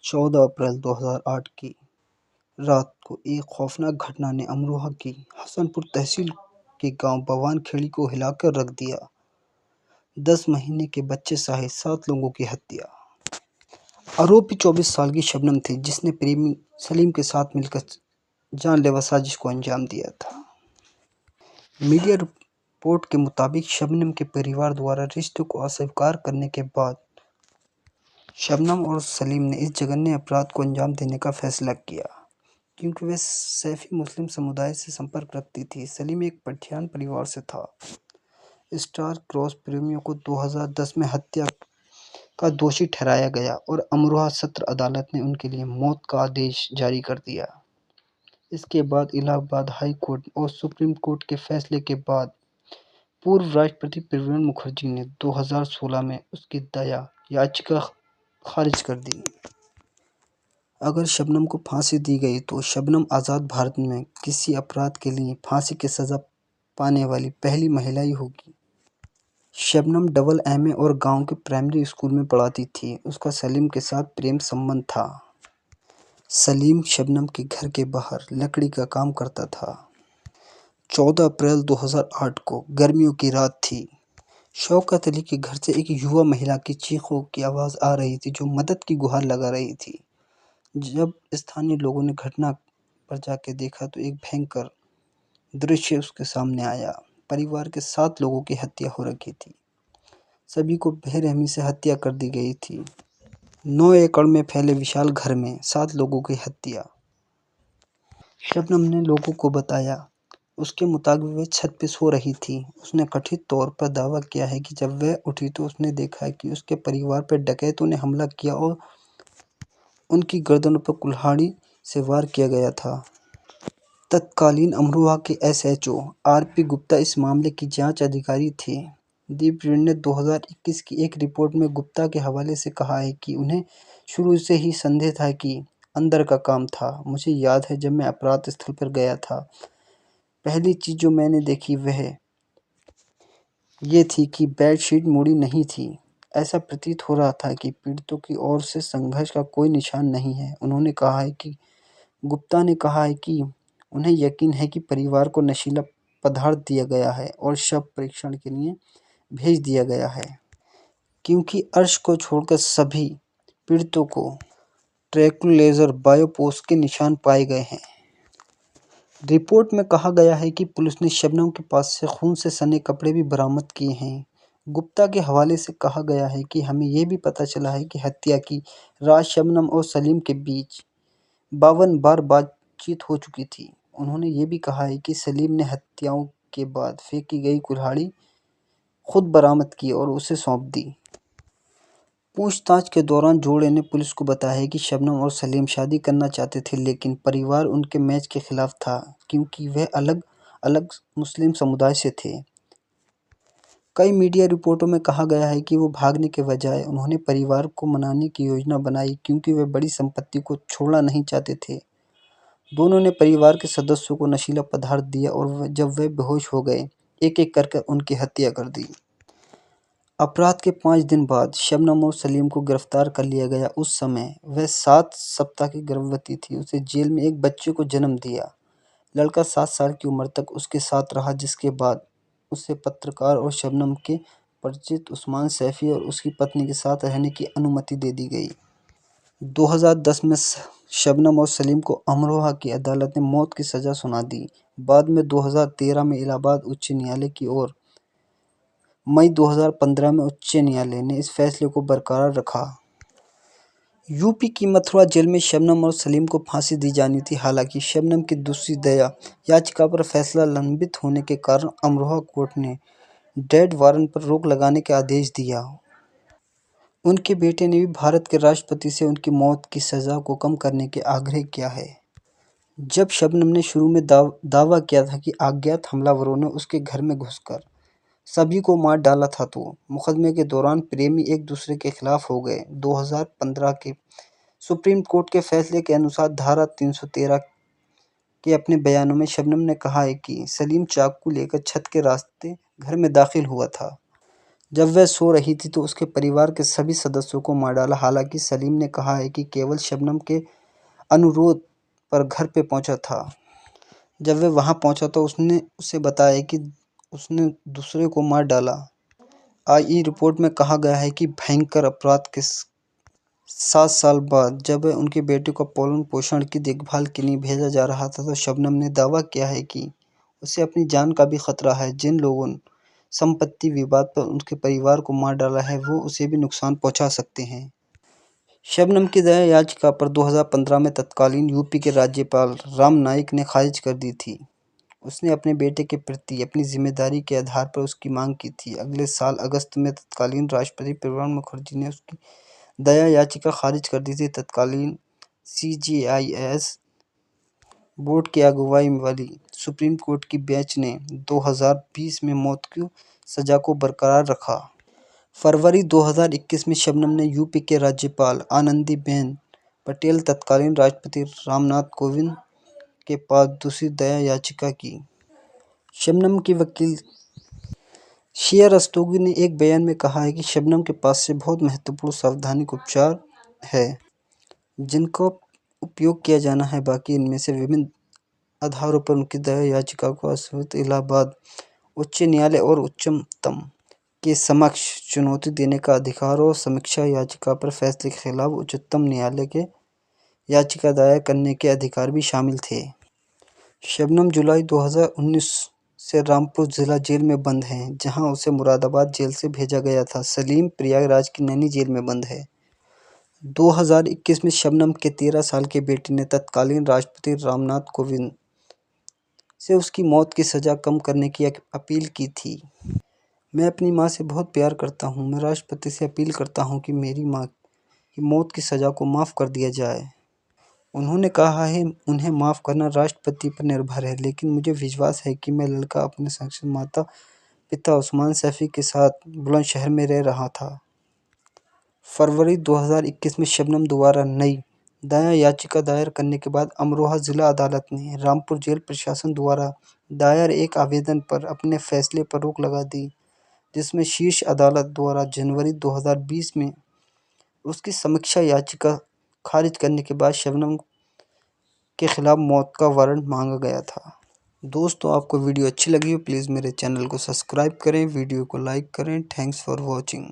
14 अप्रैल 2008 की रात को एक खौफनाक घटना ने अमरोहा की हसनपुर तहसील के गांव बवान खेड़ी को हिलाकर रख दिया। 10 महीने के बच्चे सहित 7 लोगों की हत्या। आरोपी 24 साल की शबनम थी, जिसने प्रेमी सलीम के साथ मिलकर जानलेवा साजिश को अंजाम दिया था। मीडिया रिपोर्ट के मुताबिक शबनम के परिवार द्वारा रिश्ते को अस्वीकार करने के बाद शबनम और सलीम ने इस जघन्य अपराध को अंजाम देने का फैसला किया, क्योंकि वे सैफी मुस्लिम समुदाय से संपर्क रखती थी। सलीम एक पठान परिवार से था। स्टार क्रॉस प्रेमियों को 2010 में हत्या का दोषी ठहराया गया और अमरोहा सत्र अदालत ने उनके लिए मौत का आदेश जारी कर दिया। इसके बाद इलाहाबाद हाई कोर्ट और सुप्रीम कोर्ट के फैसले के बाद पूर्व राष्ट्रपति प्रणब मुखर्जी ने 2016 में उसकी दया याचिका खारिज कर दी। अगर शबनम को फांसी दी गई तो शबनम आज़ाद भारत में किसी अपराध के लिए फांसी की सज़ा पाने वाली पहली महिला ही होगी। शबनम डबल एमए और गांव के प्राइमरी स्कूल में पढ़ाती थी। उसका सलीम के साथ प्रेम संबंध था। सलीम शबनम के घर के बाहर लकड़ी का काम करता था। 14 अप्रैल 2008 को गर्मियों की रात थी। शौकत अली के घर से एक युवा महिला की चीखों की आवाज़ आ रही थी, जो मदद की गुहार लगा रही थी। जब स्थानीय लोगों ने घटना पर जाकर देखा तो एक भयंकर दृश्य उसके सामने आया। परिवार के 7 लोगों की हत्या हो रखी थी। सभी को बेरहमी से हत्या कर दी गई थी। 9 एकड़ में फैले विशाल घर में 7 लोगों की हत्या। शबनम ने लोगों को बताया, उसके मुताबिक वह छत पर सो रही थी। उसने कथित तौर पर दावा किया है कि जब वह उठी तो उसने देखा कि उसके परिवार पर डकैतों ने हमला किया और उनकी गर्दनों पर कुल्हाड़ी से वार किया गया था। तत्कालीन अमरोहा के एसएचओ आरपी गुप्ता इस मामले की जांच अधिकारी थे। दीप रीड ने 2021 की एक रिपोर्ट में गुप्ता के हवाले से कहा है कि उन्हें शुरू से ही संदेह था कि अंदर का काम था। मुझे याद है, जब मैं अपराध स्थल पर गया था, पहली चीज़ जो मैंने देखी वह ये थी कि बेडशीट मुड़ी नहीं थी। ऐसा प्रतीत हो रहा था कि पीड़ितों की ओर से संघर्ष का कोई निशान नहीं है। उन्होंने कहा है कि गुप्ता ने कहा है कि उन्हें यकीन है कि परिवार को नशीला पदार्थ दिया गया है और शव परीक्षण के लिए भेज दिया गया है, क्योंकि अर्श को छोड़कर सभी पीड़ितों को ट्रैंक्विलाइजर बायोपोस के निशान पाए गए हैं। रिपोर्ट में कहा गया है कि पुलिस ने शबनम के पास से खून से सने कपड़े भी बरामद किए हैं। गुप्ता के हवाले से कहा गया है कि हमें यह भी पता चला है कि हत्या की रात शबनम और सलीम के बीच 52 बार बातचीत हो चुकी थी। उन्होंने ये भी कहा है कि सलीम ने हत्याओं के बाद फेंकी गई कुल्हाड़ी खुद बरामद की और उसे सौंप दी। पूछताछ के दौरान जोड़े ने पुलिस को बताया कि शबनम और सलीम शादी करना चाहते थे, लेकिन परिवार उनके मैच के खिलाफ था, क्योंकि वे अलग अलग मुस्लिम समुदाय से थे। कई मीडिया रिपोर्टों में कहा गया है कि वो भागने के बजाय उन्होंने परिवार को मनाने की योजना बनाई, क्योंकि वे बड़ी संपत्ति को छोड़ना नहीं चाहते थे। दोनों ने परिवार के सदस्यों को नशीला पदार्थ दिया और जब वे बेहोश हो गए, एक एक करके उनकी हत्या कर दी। अपराध के 5 दिन बाद शबनम और सलीम को गिरफ्तार कर लिया गया। उस समय वह 7 सप्ताह की गर्भवती थी। उसे जेल में एक बच्चे को जन्म दिया। लड़का 7 साल की उम्र तक उसके साथ रहा, जिसके बाद उसे पत्रकार और शबनम के परिचित उस्मान सैफी और उसकी पत्नी के साथ रहने की अनुमति दे दी गई। 2010 में शबनम और सलीम को अमरोहा की अदालत ने मौत की सज़ा सुना दी। बाद में 2013 में इलाहाबाद उच्च न्यायालय की ओर मई 2015 में उच्च न्यायालय ने इस फैसले को बरकरार रखा। यूपी की मथुरा जेल में शबनम और सलीम को फांसी दी जानी थी। हालांकि शबनम की दूसरी दया याचिका पर फैसला लंबित होने के कारण अमरोहा कोर्ट ने डेथ वारंट पर रोक लगाने का आदेश दिया। उनके बेटे ने भी भारत के राष्ट्रपति से उनकी मौत की सज़ा को कम करने के आग्रह किया है। जब शबनम ने शुरू में दावा किया था कि अज्ञात हमलावरों ने उसके घर में घुसकर सभी को मार डाला था, तो मुकदमे के दौरान प्रेमी एक दूसरे के खिलाफ हो गए। 2015 के सुप्रीम कोर्ट के फैसले के अनुसार धारा 313 के अपने बयानों में शबनम ने कहा है कि सलीम चाकू लेकर छत के रास्ते घर में दाखिल हुआ था। जब वह सो रही थी तो उसके परिवार के सभी सदस्यों को मार डाला। हालांकि सलीम ने कहा है कि केवल शबनम के अनुरोध पर घर पे पहुंचा था। जब वह वहां पहुंचा तो उसने उसे बताया कि उसने दूसरे को मार डाला। आई रिपोर्ट में कहा गया है कि भयंकर अपराध के 7 साल बाद जब उनके बेटे को पालन पोषण की देखभाल के लिए भेजा जा रहा था तो शबनम ने दावा किया है कि उसे अपनी जान का भी खतरा है। जिन लोगों ने संपत्ति विवाद पर उनके परिवार को मार डाला है वो उसे भी नुकसान पहुंचा सकते हैं। शबनम की दया याचिका पर 2015 में तत्कालीन यूपी के राज्यपाल राम नाईक ने खारिज कर दी थी। उसने अपने बेटे के प्रति अपनी जिम्मेदारी के आधार पर उसकी मांग की थी। अगले साल अगस्त में तत्कालीन राष्ट्रपति प्रणब मुखर्जी ने उसकी दया याचिका खारिज कर दी थी। तत्कालीन CJIS बोर्ड की अगुवाई वाली सुप्रीम कोर्ट की बेंच ने 2020 में मौत की सजा को बरकरार रखा। फरवरी 2021 में शबनम ने यूपी के राज्यपाल आनंदीबेन पटेल तत्कालीन राष्ट्रपति रामनाथ कोविंद के पास दूसरी दया याचिका की। शबनम की वकील शिया रस्तोगी ने एक बयान में कहा है कि शबनम के पास से बहुत महत्वपूर्ण सावधानिक उपचार है जिनका उपयोग किया जाना है। बाकी इनमें से विभिन्न आधारों पर उनकी दया याचिका को अस्वीकृत इलाहाबाद उच्च न्यायालय और उच्चतम के समक्ष चुनौती देने का अधिकार और समीक्षा याचिका पर फैसले के खिलाफ उच्चतम न्यायालय के याचिका दायर करने के अधिकार भी शामिल थे। शबनम जुलाई 2019 से रामपुर जिला जेल में बंद है, जहां उसे मुरादाबाद जेल से भेजा गया था। सलीम प्रयागराज की नैनी जेल में बंद है। 2021 में शबनम के 13 साल के बेटे ने तत्कालीन राष्ट्रपति रामनाथ कोविंद से उसकी मौत की सज़ा कम करने की अपील की थी। मैं अपनी मां से बहुत प्यार करता हूं। मैं राष्ट्रपति से अपील करता हूं कि मेरी मां की मौत की सज़ा को माफ़ कर दिया जाए। उन्होंने कहा है उन्हें माफ़ करना राष्ट्रपति पर निर्भर है, लेकिन मुझे विश्वास है कि मैं लड़का अपने संरक्षित माता पिता उस्मान सैफी के साथ बुलंदशहर में रह रहा था। फरवरी 2021 में शबनम द्वारा नई दया याचिका दायर करने के बाद अमरोहा जिला अदालत ने रामपुर जेल प्रशासन द्वारा दायर एक आवेदन पर अपने फैसले पर रोक लगा दी, जिसमें शीर्ष अदालत द्वारा जनवरी 2020 में उसकी समीक्षा याचिका खारिज करने के बाद शबनम के खिलाफ मौत का वारंट मांगा गया था। दोस्तों, आपको वीडियो अच्छी लगी हो प्लीज़ मेरे चैनल को सब्सक्राइब करें, वीडियो को लाइक करें। Thanks for watching.